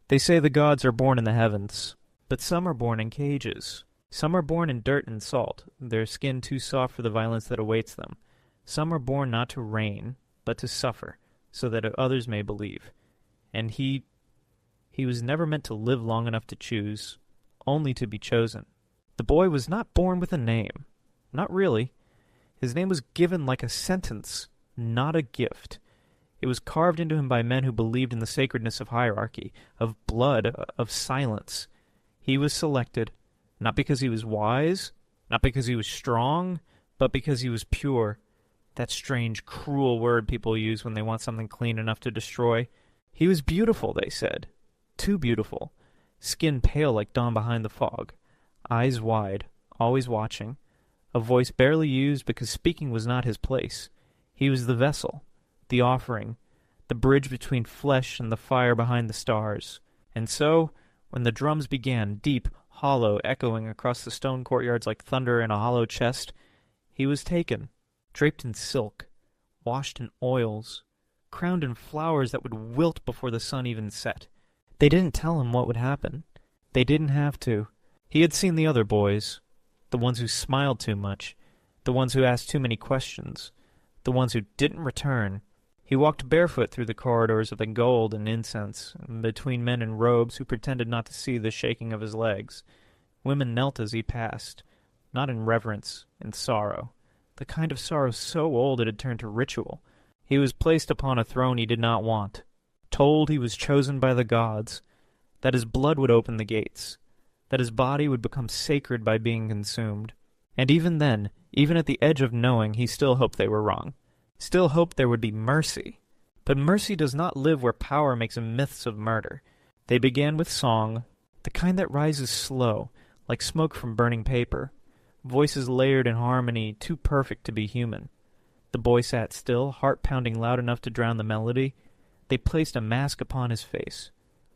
They say the gods are born in the heavens, but some are born in cages. Some are born in dirt and salt, their skin too soft for the violence that awaits them. Some are born not to reign, but to suffer, so that others may believe. And he was never meant to live long enough to choose, only to be chosen. The boy was not born with a name. Not really. His name was given like a sentence, not a gift. It was carved into him by men who believed in the sacredness of hierarchy, of blood, of silence. He was selected, not because he was wise, not because he was strong, but because he was pure. That strange, cruel word people use when they want something clean enough to destroy. He was beautiful, they said. Too beautiful. Skin pale like dawn behind the fog. Eyes wide, always watching. A voice barely used because speaking was not his place. He was the vessel, the offering, the bridge between flesh and the fire behind the stars. And so, when the drums began, deep, hollow, echoing across the stone courtyards like thunder in a hollow chest, he was taken, draped in silk, washed in oils, crowned in flowers that would wilt before the sun even set. They didn't tell him what would happen. They didn't have to. He had seen the other boys, the ones who smiled too much, the ones who asked too many questions, the ones who didn't return. He walked barefoot through the corridors of the gold and incense, and between men in robes who pretended not to see the shaking of his legs. Women knelt as he passed, not in reverence, in sorrow, the kind of sorrow so old it had turned to ritual. He was placed upon a throne he did not want, told he was chosen by the gods, that his blood would open the gates, that his body would become sacred by being consumed. And even then, even at the edge of knowing, he still hoped they were wrong. Still hoped there would be mercy. But mercy does not live where power makes myths of murder. They began with song, the kind that rises slow, like smoke from burning paper, voices layered in harmony, too perfect to be human. The boy sat still, heart pounding loud enough to drown the melody. They placed a mask upon his face.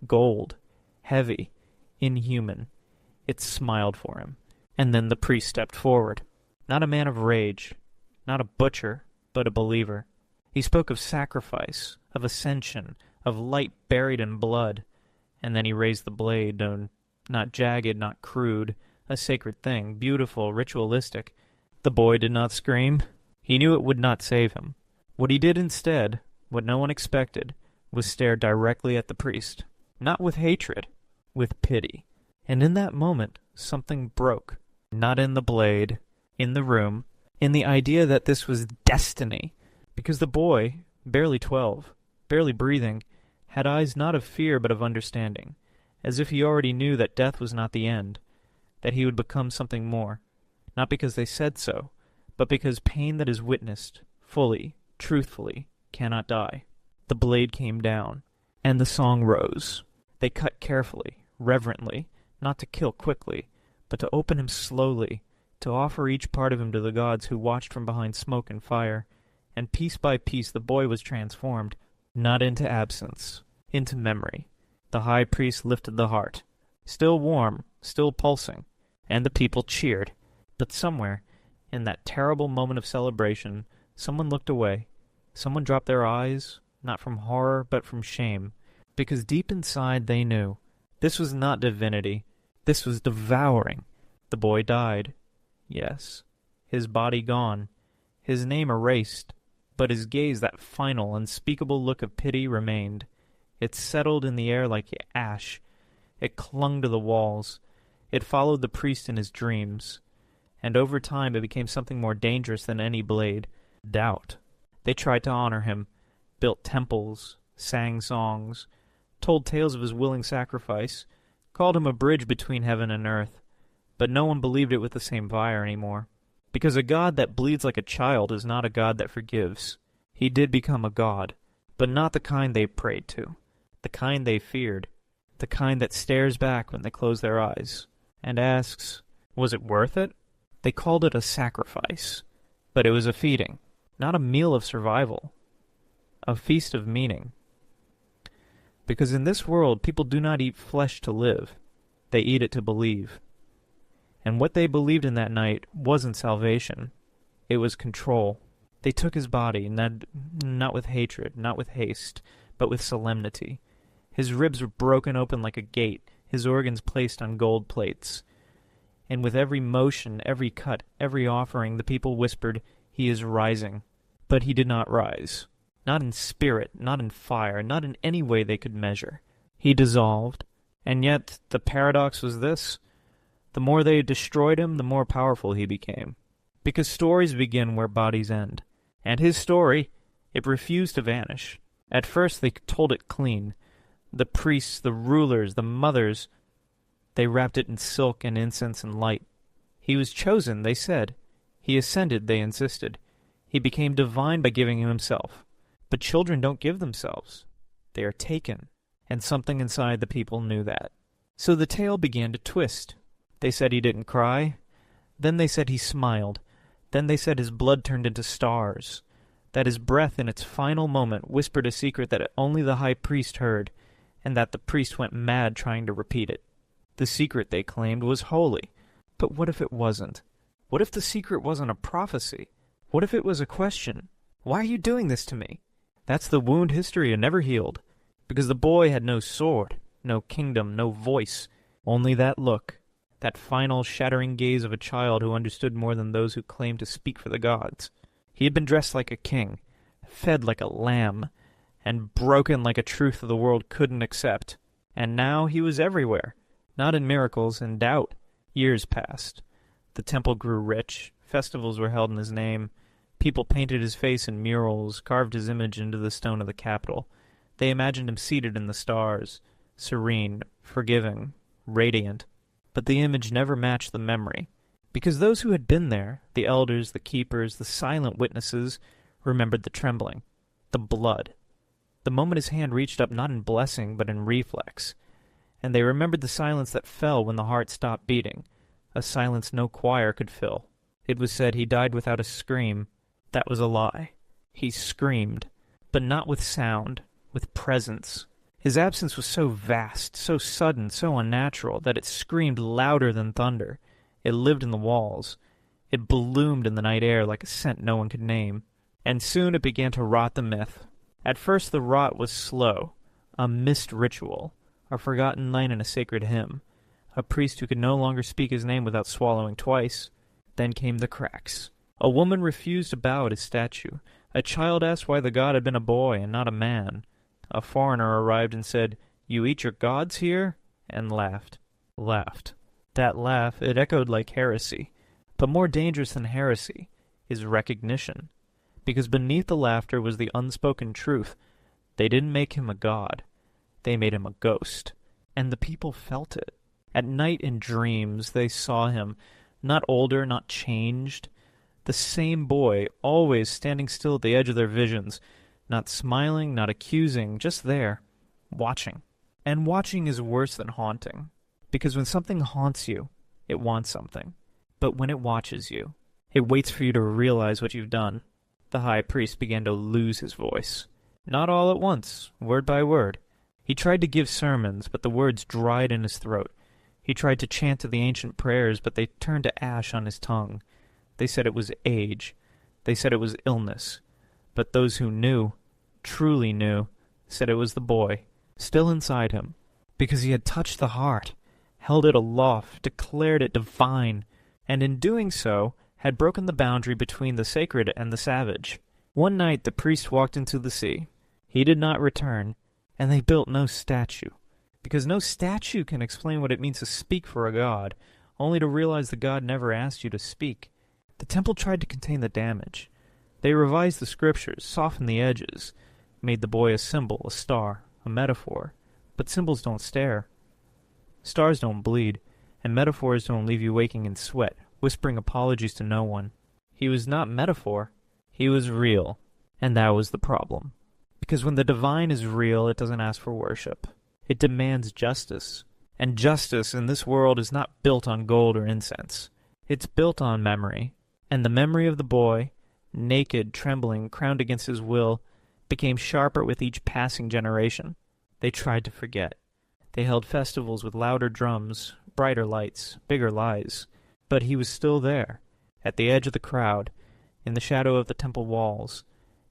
Gold. Heavy. Inhuman. It smiled for him. And then the priest stepped forward. Not a man of rage. Not a butcher, but a believer. He spoke of sacrifice, of ascension, of light buried in blood. And then he raised the blade, not jagged, not crude, a sacred thing, beautiful, ritualistic. The boy did not scream. He knew it would not save him. What he did instead, what no one expected, was stare directly at the priest. Not with hatred, with pity. And in that moment, something broke. Not in the blade, in the room, in the idea that this was destiny. Because the boy, barely 12, barely breathing, had eyes not of fear but of understanding, as if he already knew that death was not the end, that he would become something more, not because they said so, but because pain that is witnessed, fully, truthfully, cannot die. The blade came down, and the song rose. They cut carefully, reverently, not to kill quickly, but to open him slowly, to offer each part of him to the gods who watched from behind smoke and fire. And piece by piece the boy was transformed, not into absence, into memory. The high priest lifted the heart, still warm, still pulsing, and the people cheered. But somewhere, in that terrible moment of celebration, someone looked away. Someone dropped their eyes, not from horror, but from shame, because deep inside they knew. This was not divinity. This was devouring. The boy died. Yes. His body gone. His name erased. But his gaze, that final, unspeakable look of pity, remained. It settled in the air like ash. It clung to the walls. It followed the priest in his dreams. And over time it became something more dangerous than any blade. Doubt. They tried to honor him, built temples, sang songs, told tales of his willing sacrifice, called him a bridge between heaven and earth. But no one believed it with the same fire anymore. Because a god that bleeds like a child is not a god that forgives. He did become a god, but not the kind they prayed to, the kind they feared, the kind that stares back when they close their eyes, and asks, was it worth it? They called it a sacrifice, but it was a feeding, not a meal of survival, a feast of meaning. Because in this world, people do not eat flesh to live, they eat it to believe. And what they believed in that night wasn't salvation. It was control. They took his body, not with hatred, not with haste, but with solemnity. His ribs were broken open like a gate, his organs placed on gold plates. And with every motion, every cut, every offering, the people whispered, "He is rising." But he did not rise. Not in spirit, not in fire, not in any way they could measure. He dissolved. And yet the paradox was this: the more they destroyed him, the more powerful he became. Because stories begin where bodies end. And his story, it refused to vanish. At first they told it clean. The priests, the rulers, the mothers, they wrapped it in silk and incense and light. He was chosen, they said. He ascended, they insisted. He became divine by giving himself. But children don't give themselves. They are taken. And something inside the people knew that. So the tale began to twist. They said he didn't cry. Then they said he smiled. Then they said his blood turned into stars. That his breath in its final moment whispered a secret that only the high priest heard, and that the priest went mad trying to repeat it. The secret, they claimed, was holy. But what if it wasn't? What if the secret wasn't a prophecy? What if it was a question? Why are you doing this to me? That's the wound history had never healed. Because the boy had no sword, no kingdom, no voice, only that look, that final shattering gaze of a child who understood more than those who claimed to speak for the gods. He had been dressed like a king, fed like a lamb, and broken like a truth the world couldn't accept. And now he was everywhere, not in miracles, in doubt. Years passed. The temple grew rich. Festivals were held in his name. People painted his face in murals, carved his image into the stone of the Capitol. They imagined him seated in the stars, serene, forgiving, radiant. But the image never matched the memory, because those who had been there, the elders, the keepers, the silent witnesses, remembered the trembling, the blood, the moment his hand reached up not in blessing but in reflex. And they remembered the silence that fell when the heart stopped beating, a silence no choir could fill. It was said he died without a scream. That was a lie. He screamed, but not with sound, with presence. His absence was so vast, so sudden, so unnatural, that it screamed louder than thunder. It lived in the walls. It bloomed in the night air like a scent no one could name. And soon it began to rot the myth. At first the rot was slow, a mist ritual, a forgotten night in a sacred hymn, a priest who could no longer speak his name without swallowing twice. Then came the cracks. A woman refused to bow at his statue. A child asked why the god had been a boy and not a man. A foreigner arrived and said, "You eat your gods here?" and laughed. Laughed. That laugh, it echoed like heresy. But more dangerous than heresy is recognition. Because beneath the laughter was the unspoken truth. They didn't make him a god. They made him a ghost. And the people felt it. At night in dreams they saw him, not older, not changed. The same boy, always standing still at the edge of their visions, not smiling, not accusing, just there, watching. And watching is worse than haunting. Because when something haunts you, it wants something. But when it watches you, it waits for you to realize what you've done. The high priest began to lose his voice. Not all at once, word by word. He tried to give sermons, but the words dried in his throat. He tried to chant to the ancient prayers, but they turned to ash on his tongue. They said it was age. They said it was illness. But those who knew, truly knew, said it was the boy, still inside him, because he had touched the heart, held it aloft, declared it divine, and in doing so had broken the boundary between the sacred and the savage. One night the priest walked into the sea. He did not return, and they built no statue, because no statue can explain what it means to speak for a god, only to realize the god never asked you to speak. The temple tried to contain the damage. They revised the scriptures, softened the edges, made the boy a symbol, a star, a metaphor. But symbols don't stare. Stars don't bleed, and metaphors don't leave you waking in sweat, whispering apologies to no one. He was not metaphor. He was real, and that was the problem. Because when the divine is real, it doesn't ask for worship. It demands justice. And justice in this world is not built on gold or incense. It's built on memory. And the memory of the boy, naked, trembling, crowned against his will, became sharper with each passing generation. They tried to forget. They held festivals with louder drums, brighter lights, bigger lies. But he was still there, at the edge of the crowd, in the shadow of the temple walls,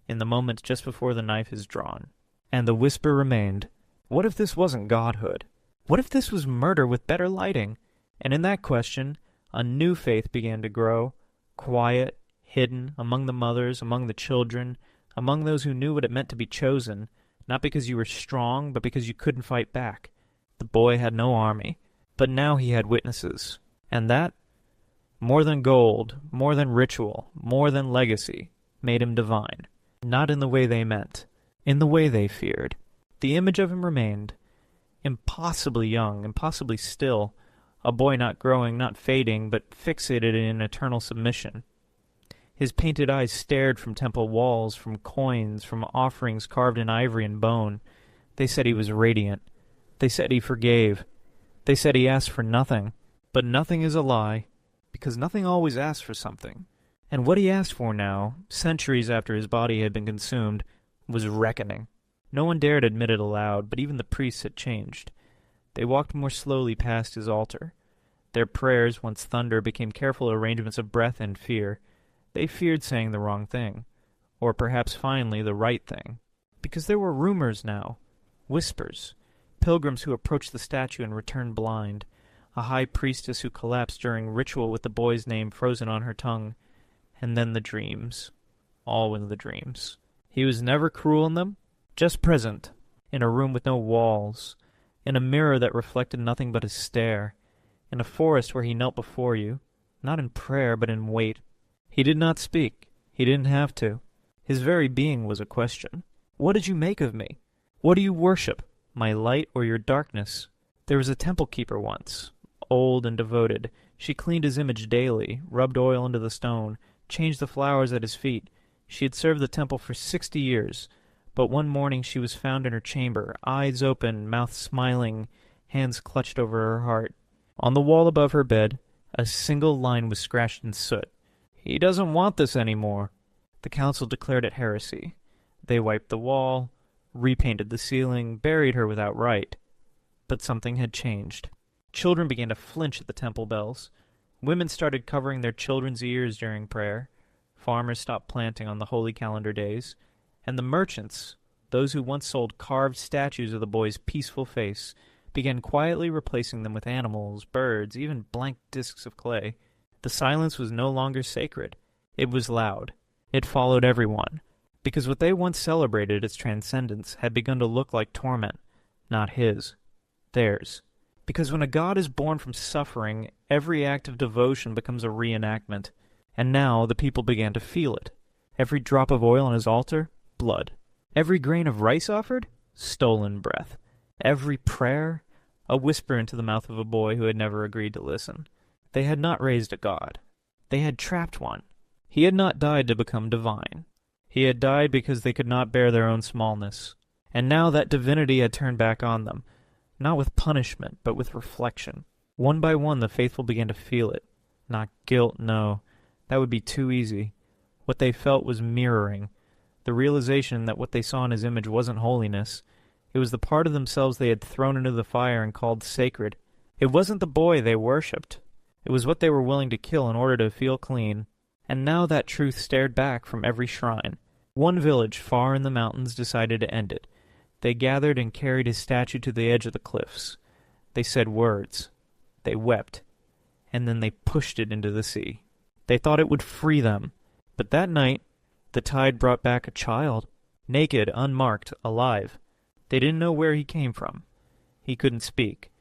in the moment just before the knife is drawn. And the whisper remained, What if this wasn't godhood? What if this was murder with better lighting? And in that question, a new faith began to grow, quiet, hidden, among the mothers, among the children, among those who knew what it meant to be chosen, not because you were strong, but because you couldn't fight back. The boy had no army, but now he had witnesses. And that, more than gold, more than ritual, more than legacy, made him divine. Not in the way they meant, in the way they feared. The image of him remained, impossibly young, impossibly still, a boy not growing, not fading, but fixated in eternal submission. His painted eyes stared from temple walls, from coins, from offerings carved in ivory and bone. They said he was radiant. They said he forgave. They said he asked for nothing. But nothing is a lie, because nothing always asks for something. And what he asked for now, centuries after his body had been consumed, was reckoning. No one dared admit it aloud, but even the priests had changed. They walked more slowly past his altar. Their prayers, once thunder, became careful arrangements of breath and fear. They feared saying the wrong thing, or perhaps finally the right thing. Because there were rumors now, whispers, pilgrims who approached the statue and returned blind, a high priestess who collapsed during ritual with the boy's name frozen on her tongue, and then the dreams. All in the dreams. He was never cruel in them, just present, in a room with no walls, in a mirror that reflected nothing but his stare, in a forest where he knelt before you, not in prayer but in wait. He did not speak. He didn't have to. His very being was a question. What did you make of me? What do you worship, my light or your darkness? There was a temple keeper once, old and devoted. She cleaned his image daily, rubbed oil into the stone, changed the flowers at his feet. She had served the temple for 60 years, but one morning she was found in her chamber, eyes open, mouth smiling, hands clutched over her heart. On the wall above her bed, a single line was scratched in soot. He doesn't want this anymore. The council declared it heresy. They wiped the wall, repainted the ceiling, buried her without rite. But something had changed. Children began to flinch at the temple bells. Women started covering their children's ears during prayer. Farmers stopped planting on the holy calendar days. And the merchants, those who once sold carved statues of the boy's peaceful face, began quietly replacing them with animals, birds, even blank discs of clay. The silence was no longer sacred. It was loud. It followed everyone, because what they once celebrated as transcendence had begun to look like torment, not his, theirs. Because when a god is born from suffering, every act of devotion becomes a reenactment, and now the people began to feel it. Every drop of oil on his altar, blood. Every grain of rice offered, stolen breath. Every prayer, a whisper into the mouth of a boy who had never agreed to listen. They had not raised a god. They had trapped one. He had not died to become divine. He had died because they could not bear their own smallness. And now that divinity had turned back on them, not with punishment, but with reflection. One by one the faithful began to feel it. Not guilt, no. That would be too easy. What they felt was mirroring. The realization that what they saw in his image wasn't holiness. It was the part of themselves they had thrown into the fire and called sacred. It wasn't the boy they worshipped. It was what they were willing to kill in order to feel clean. And now that truth stared back from every shrine. One village far in the mountains decided to end it. They gathered and carried his statue to the edge of the cliffs. They said words. They wept. And then they pushed it into the sea. They thought it would free them. But that night, the tide brought back a child. Naked, unmarked, alive. They didn't know where he came from. He couldn't speak.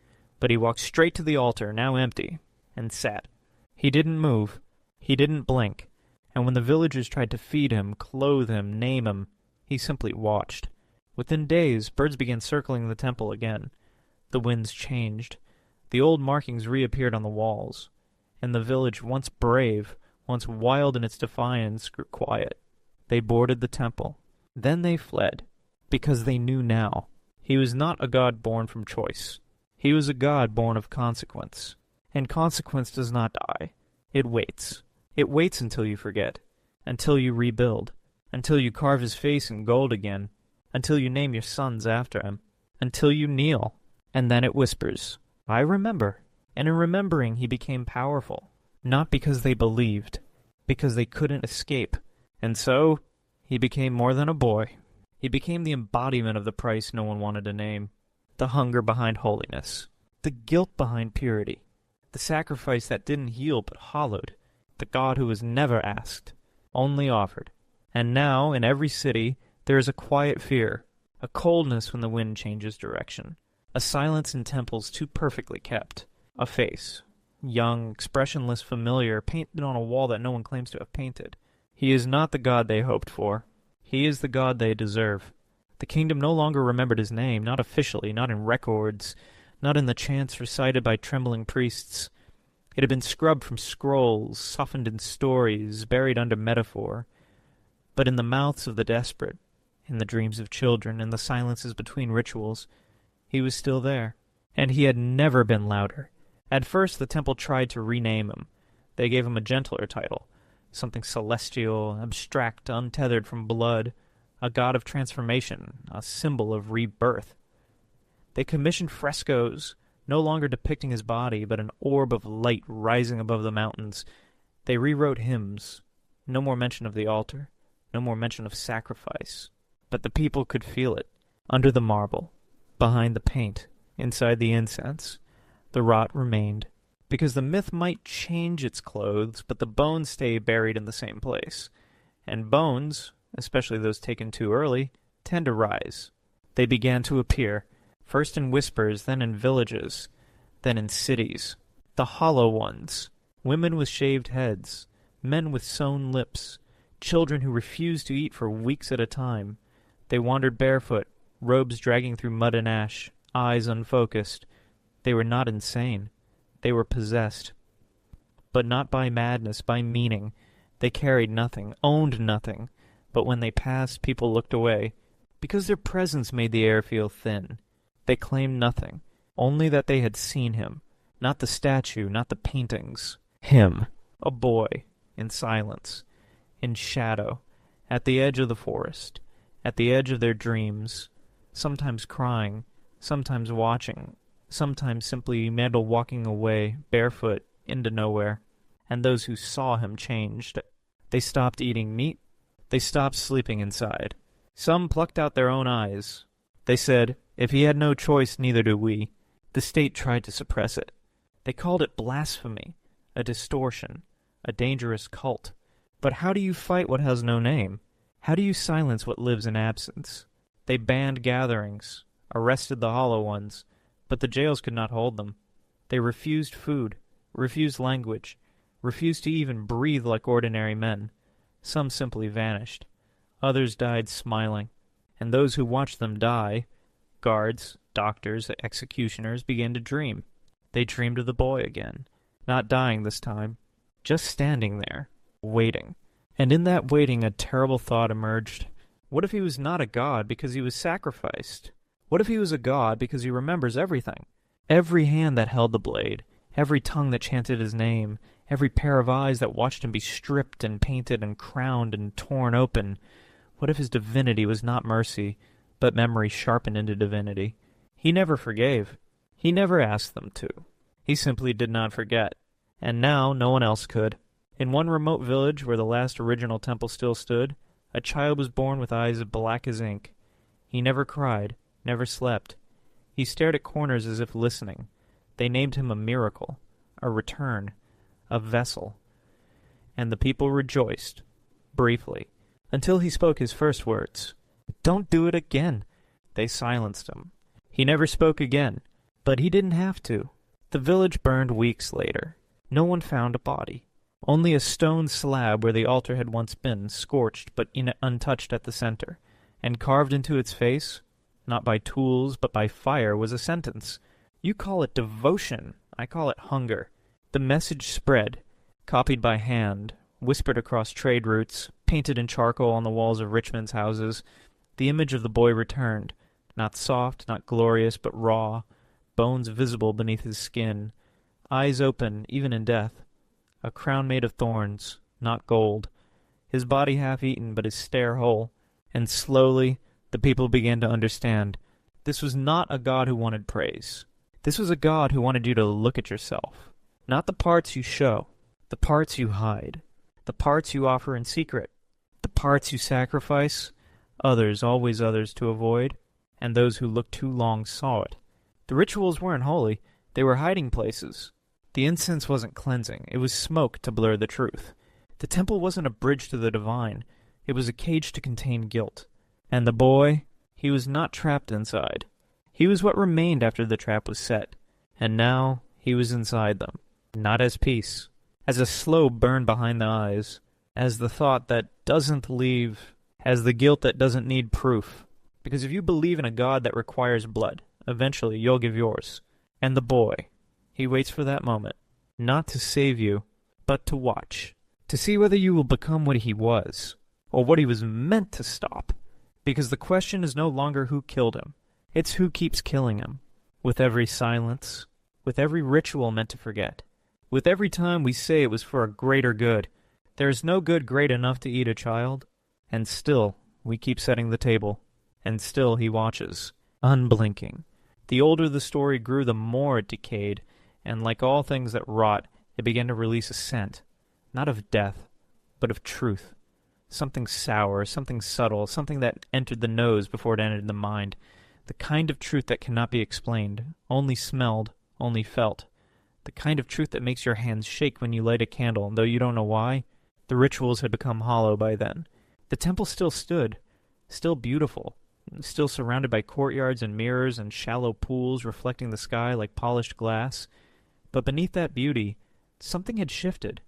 But he walked straight to the altar, now empty, and sat. He didn't move. He didn't blink. And when the villagers tried to feed him, clothe him, name him, he simply watched. Within days, birds began circling the temple again. The winds changed. The old markings reappeared on the walls. And the village, once brave, once wild in its defiance, grew quiet. They boarded the temple. Then they fled, because they knew now. He was not a god born from choice. He was a god born of consequence. And consequence does not die. It waits. It waits until you forget, until you rebuild, until you carve his face in gold again, until you name your sons after him, until you kneel. And then it whispers, I remember. And in remembering he became powerful, not because they believed, because they couldn't escape. And so, he became more than a boy. He became the embodiment of the price no one wanted to name. the hunger behind holiness, the guilt behind purity, the sacrifice that didn't heal but hollowed, the God who was never asked, only offered. And now, in every city, there is a quiet fear, a coldness when the wind changes direction, a silence in temples too perfectly kept, a face, young, expressionless, familiar, painted on a wall that no one claims to have painted. He is not the God they hoped for. He is the God they deserve. The kingdom no longer remembered his name, not officially, not in records, not in the chants recited by trembling priests. It had been scrubbed from scrolls, softened in stories, buried under metaphor. But in the mouths of the desperate, in the dreams of children, in the silences between rituals, he was still there. And he had never been louder. At first the temple tried to rename him. They gave him a gentler title, something celestial, abstract, untethered from blood, a god of transformation, a symbol of rebirth. They commissioned frescoes, no longer depicting his body, but an orb of light rising above the mountains. They rewrote hymns. No more mention of the altar, no more mention of sacrifice. But the people could feel it, under the marble, behind the paint, inside the incense. The rot remained, because the myth might change its clothes, but the bones stay buried in the same place. And bones, especially those taken too early, tend to rise. They began to appear, first in whispers, then in villages, then in cities. The hollow ones, women with shaved heads, men with sewn lips, children who refused to eat for weeks at a time. They wandered barefoot, robes dragging through mud and ash, eyes unfocused. They were not insane. They were possessed. But not by madness, by meaning. They carried nothing, owned nothing. But when they passed, people looked away, because their presence made the air feel thin. They claimed nothing, only that they had seen him. Not the statue, not the paintings. Him, a boy, in silence, in shadow, at the edge of the forest, at the edge of their dreams, sometimes crying, sometimes watching, sometimes simply walking away, barefoot, into nowhere. And those who saw him changed. They stopped eating meat. They stopped sleeping inside. Some plucked out their own eyes. They said, "If he had no choice, neither do we." The state tried to suppress it. They called it blasphemy, a distortion, a dangerous cult. But how do you fight what has no name? How do you silence what lives in absence? They banned gatherings, arrested the hollow ones, but the jails could not hold them. They refused food, refused language, refused to even breathe like ordinary men. Some simply vanished. Others died smiling. And those who watched them die, guards, doctors, executioners, began to dream. They dreamed of the boy again, not dying this time, just standing there, waiting. And in that waiting a terrible thought emerged. What if he was not a god because he was sacrificed? What if he was a god because he remembers everything? Every hand that held the blade, every tongue that chanted his name, every pair of eyes that watched him be stripped and painted and crowned and torn open. What if his divinity was not mercy, but memory sharpened into divinity? He never forgave. He never asked them to. He simply did not forget. And now no one else could. In one remote village where the last original temple still stood, a child was born with eyes black as ink. He never cried, never slept. He stared at corners as if listening. They named him a miracle, a return, a vessel. And the people rejoiced, briefly, until he spoke his first words. "Don't do it again." They silenced him. He never spoke again, but he didn't have to. The village burned weeks later. No one found a body. Only a stone slab where the altar had once been, scorched but untouched at the center. And carved into its face, not by tools but by fire, was a sentence. "You call it devotion. I call it hunger." The message spread, copied by hand, whispered across trade routes, painted in charcoal on the walls of Richmond's houses. The image of the boy returned, not soft, not glorious, but raw, bones visible beneath his skin, eyes open even in death, a crown made of thorns, not gold, his body half-eaten but his stare whole. And slowly the people began to understand. This was not a God who wanted praise. This was a God who wanted you to look at yourself. Not the parts you show, the parts you hide, the parts you offer in secret, the parts you sacrifice, others, always others, to avoid, and those who looked too long saw it. The rituals weren't holy, they were hiding places. The incense wasn't cleansing, it was smoke to blur the truth. The temple wasn't a bridge to the divine, it was a cage to contain guilt. And the boy, he was not trapped inside. He was what remained after the trap was set. And now he was inside them, not as peace, as a slow burn behind the eyes, as the thought that doesn't leave, as the guilt that doesn't need proof. Because if you believe in a God that requires blood, eventually you'll give yours. And the boy, he waits for that moment, not to save you, but to watch, to see whether you will become what he was, or what he was meant to stop. Because the question is no longer who killed him, it's who keeps killing him. With every silence, with every ritual meant to forget, with every time we say it was for a greater good, there is no good great enough to eat a child, and still we keep setting the table, and still he watches, unblinking. The older the story grew, the more it decayed, and like all things that rot, it began to release a scent, not of death, but of truth. Something sour, something subtle, something that entered the nose before it entered the mind. The kind of truth that cannot be explained, only smelled, only felt. The kind of truth that makes your hands shake when you light a candle, though you don't know why. The rituals had become hollow by then. The temple still stood, still beautiful, still surrounded by courtyards and mirrors and shallow pools reflecting the sky like polished glass. But beneath that beauty, something had shifted.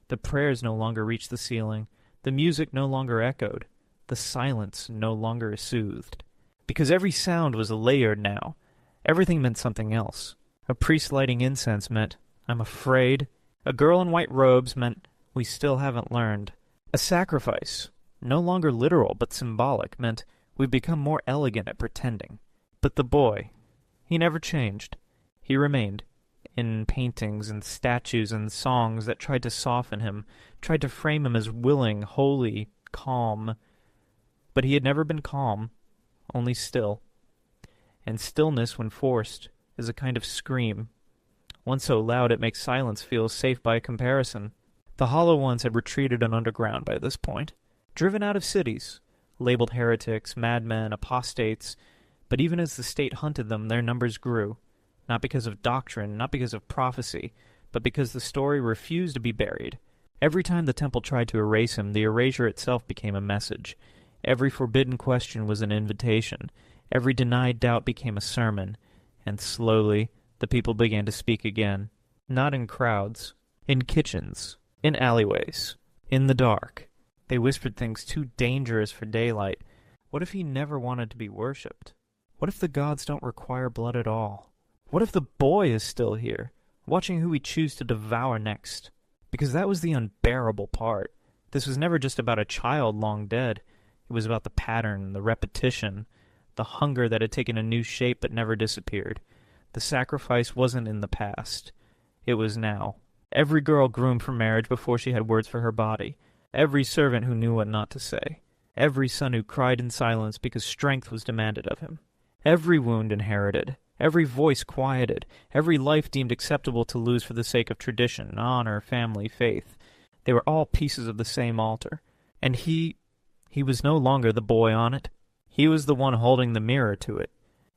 The prayers no longer reached the ceiling. The music no longer echoed. The silence no longer soothed. Because every sound was layered now. Everything meant something else. A priest lighting incense meant, I'm afraid. A girl in white robes meant, we still haven't learned. A sacrifice, no longer literal but symbolic, meant we've become more elegant at pretending. But the boy, he never changed. He remained. In paintings and statues and songs that tried to soften him, tried to frame him as willing, holy, calm. But he had never been calm, only still. And stillness, when forced, is a kind of scream. One so loud it makes silence feel safe by comparison. The hollow ones had retreated and underground by this point, driven out of cities, labeled heretics, madmen, apostates, but even as the state hunted them, their numbers grew. Not because of doctrine, not because of prophecy, but because the story refused to be buried. Every time the temple tried to erase him, the erasure itself became a message. Every forbidden question was an invitation. Every denied doubt became a sermon. And slowly, the people began to speak again. Not in crowds. In kitchens. In alleyways. In the dark. They whispered things too dangerous for daylight. What if he never wanted to be worshipped? What if the gods don't require blood at all? What if the boy is still here, watching who we choose to devour next? Because that was the unbearable part. This was never just about a child long dead. It was about the pattern, the repetition, the hunger that had taken a new shape but never disappeared. The sacrifice wasn't in the past. It was now. Every girl groomed for marriage before she had words for her body. Every servant who knew what not to say. Every son who cried in silence because strength was demanded of him. Every wound inherited. Every voice quieted, every life deemed acceptable to lose for the sake of tradition, honor, family, faith. They were all pieces of the same altar. And he was no longer the boy on it. He was the one holding the mirror to it.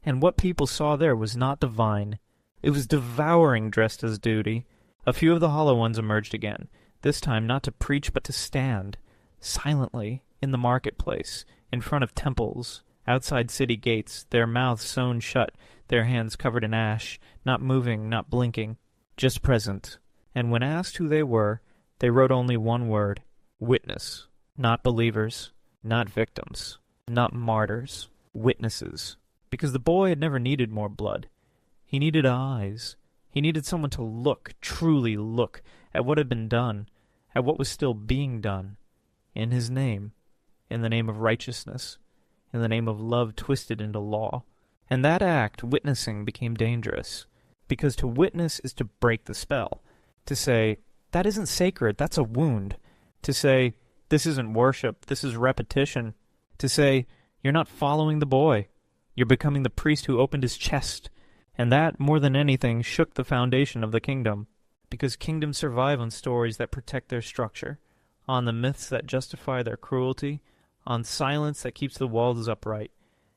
And what people saw there was not divine. It was devouring dressed as duty. A few of the hollow ones emerged again, this time not to preach but to stand, silently, in the marketplace, in front of temples, outside city gates, their mouths sewn shut, their hands covered in ash, not moving, not blinking, just present. And when asked who they were, they wrote only one word, witness. Not believers, not victims, not martyrs, witnesses. Because the boy had never needed more blood. He needed eyes. He needed someone to look, truly look, at what had been done, at what was still being done, in his name, in the name of righteousness, in the name of love twisted into law. And that act, witnessing, became dangerous, because to witness is to break the spell. To say, that isn't sacred, that's a wound. To say, this isn't worship, this is repetition. To say, you're not following the boy, you're becoming the priest who opened his chest. And that, more than anything, shook the foundation of the kingdom. Because kingdoms survive on stories that protect their structure, on the myths that justify their cruelty, on silence that keeps the walls upright.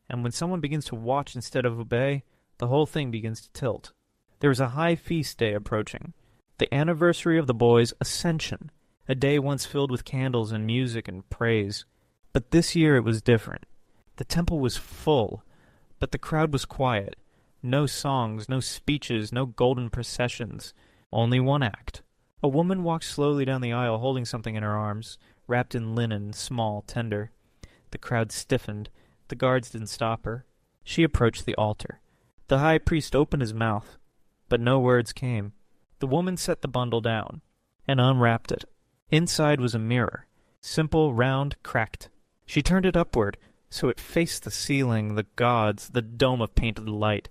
And when someone begins to watch instead of obey, The whole thing begins to tilt. There is a high feast day approaching, the anniversary of the boy's ascension, a day once filled with candles and music and praise. But this year it was different. The temple was full, but the crowd was quiet. No songs, no speeches, no golden processions. Only one act. A woman walked slowly down the aisle holding something in her arms, wrapped in linen, small, tender. The crowd stiffened. The guards didn't stop her. She approached the altar. The high priest opened his mouth, but no words came. The woman set the bundle down and unwrapped it. Inside was a mirror, simple, round, cracked. She turned it upward, so it faced the ceiling, the gods, the dome of painted light.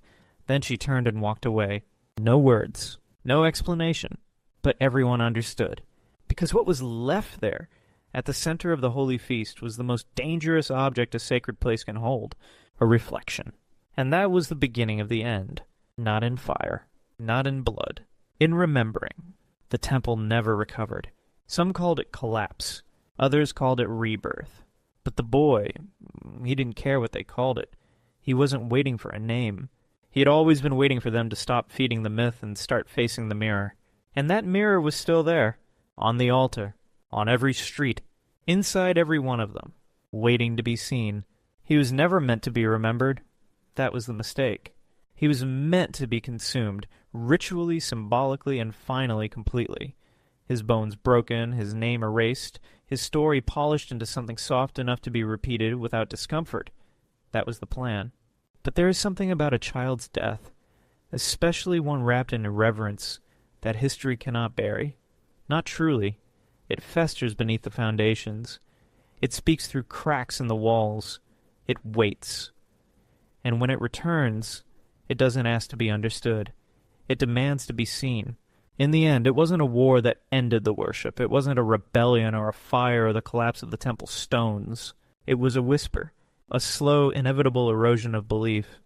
Then she turned and walked away. No words, no explanation, but everyone understood. Because what was left there, at the center of the holy feast, was the most dangerous object a sacred place can hold, a reflection. And that was the beginning of the end. Not in fire, not in blood, in remembering. The temple never recovered. Some called it collapse, others called it rebirth. But the boy, he didn't care what they called it. He wasn't waiting for a name. He had always been waiting for them to stop feeding the myth and start facing the mirror. And that mirror was still there, on the altar, on every street, inside every one of them, waiting to be seen. He was never meant to be remembered. That was the mistake. He was meant to be consumed, ritually, symbolically, and finally completely. His bones broken, his name erased, his story polished into something soft enough to be repeated without discomfort. That was the plan. But there is something about a child's death, especially one wrapped in irreverence, that history cannot bury. Not truly. It festers beneath the foundations. It speaks through cracks in the walls. It waits. And when it returns, it doesn't ask to be understood. It demands to be seen. In the end, it wasn't a war that ended the worship. It wasn't a rebellion or a fire or the collapse of the temple stones. It was a whisper, a slow, inevitable erosion of belief.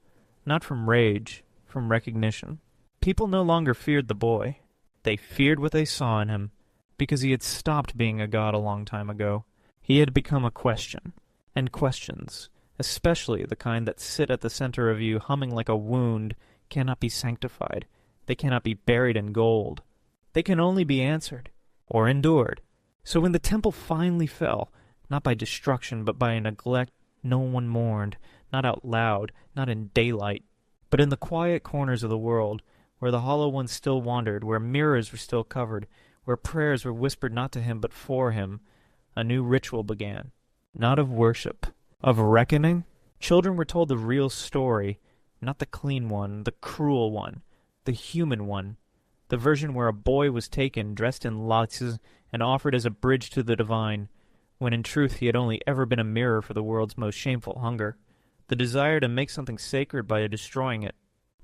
Not from rage, from recognition. People no longer feared the boy. They feared what they saw in him, because he had stopped being a god a long time ago. He had become a question. And questions, especially the kind that sit at the center of you humming like a wound, cannot be sanctified. They cannot be buried in gold. They can only be answered, or endured. So when the temple finally fell, not by destruction, but by a neglect, no one mourned, not out loud, not in daylight, but in the quiet corners of the world, where the hollow ones still wandered, where mirrors were still covered, where prayers were whispered not to him but for him, a new ritual began. Not of worship, of reckoning. Children were told the real story, not the clean one, the cruel one, the human one, the version where a boy was taken, dressed in laces, and offered as a bridge to the divine, when in truth he had only ever been a mirror for the world's most shameful hunger, the desire to make something sacred by destroying it.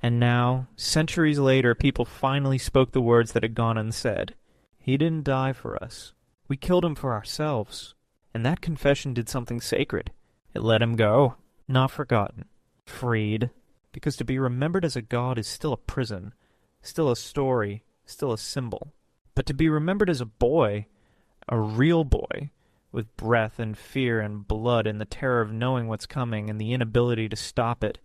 And now, centuries later, people finally spoke the words that had gone unsaid. He didn't die for us. We killed him for ourselves. And that confession did something sacred. It let him go, not forgotten, freed. Because to be remembered as a god is still a prison, still a story, still a symbol. But to be remembered as a boy, a real boy, with breath and fear and blood and the terror of knowing what's coming and the inability to stop it,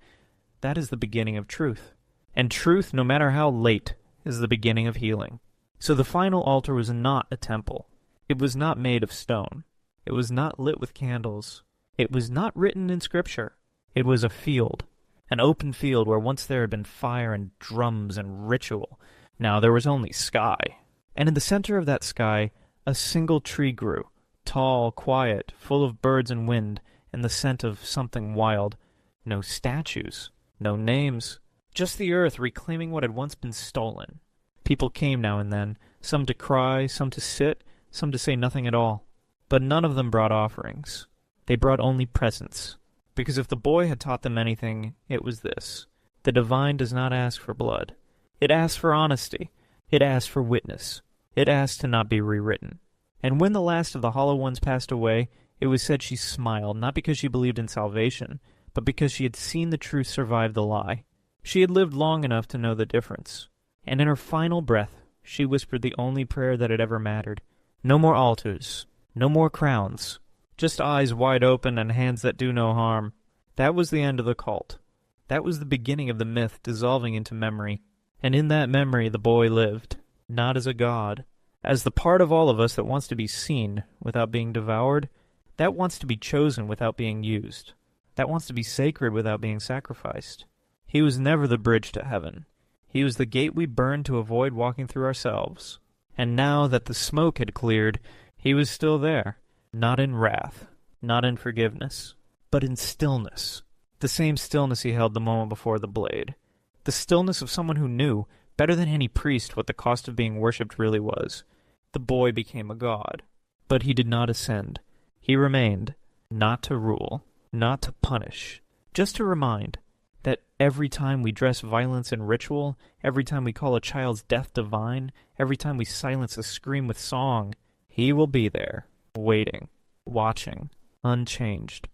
that is the beginning of truth. And truth, no matter how late, is the beginning of healing. So the final altar was not a temple. It was not made of stone. It was not lit with candles. It was not written in Scripture. It was a field. An open field where once there had been fire and drums and ritual. Now there was only sky. And in the center of that sky, a single tree grew, tall, quiet, full of birds and wind, and the scent of something wild. No statues, no names, just the earth reclaiming what had once been stolen. People came now and then, some to cry, some to sit, some to say nothing at all. But none of them brought offerings. They brought only presents. Because if the boy had taught them anything, it was this. The divine does not ask for blood. It asks for honesty. It asks for witness. It asks to not be rewritten. And when the last of the hollow ones passed away, it was said she smiled, not because she believed in salvation, but because she had seen the truth survive the lie. She had lived long enough to know the difference. And in her final breath, she whispered the only prayer that had ever mattered. No more altars. No more crowns. Just eyes wide open and hands that do no harm. That was the end of the cult. That was the beginning of the myth dissolving into memory. And in that memory the boy lived, not as a god, as the part of all of us that wants to be seen without being devoured, that wants to be chosen without being used, that wants to be sacred without being sacrificed. He was never the bridge to heaven. He was the gate we burned to avoid walking through ourselves. And now that the smoke had cleared, he was still there, not in wrath, not in forgiveness, but in stillness. The same stillness he held the moment before the blade. The stillness of someone who knew, better than any priest, what the cost of being worshipped really was. The boy became a god. But he did not ascend. He remained, not to rule, not to punish, just to remind that every time we dress violence in ritual, every time we call a child's death divine, every time we silence a scream with song, he will be there, waiting, watching, unchanged.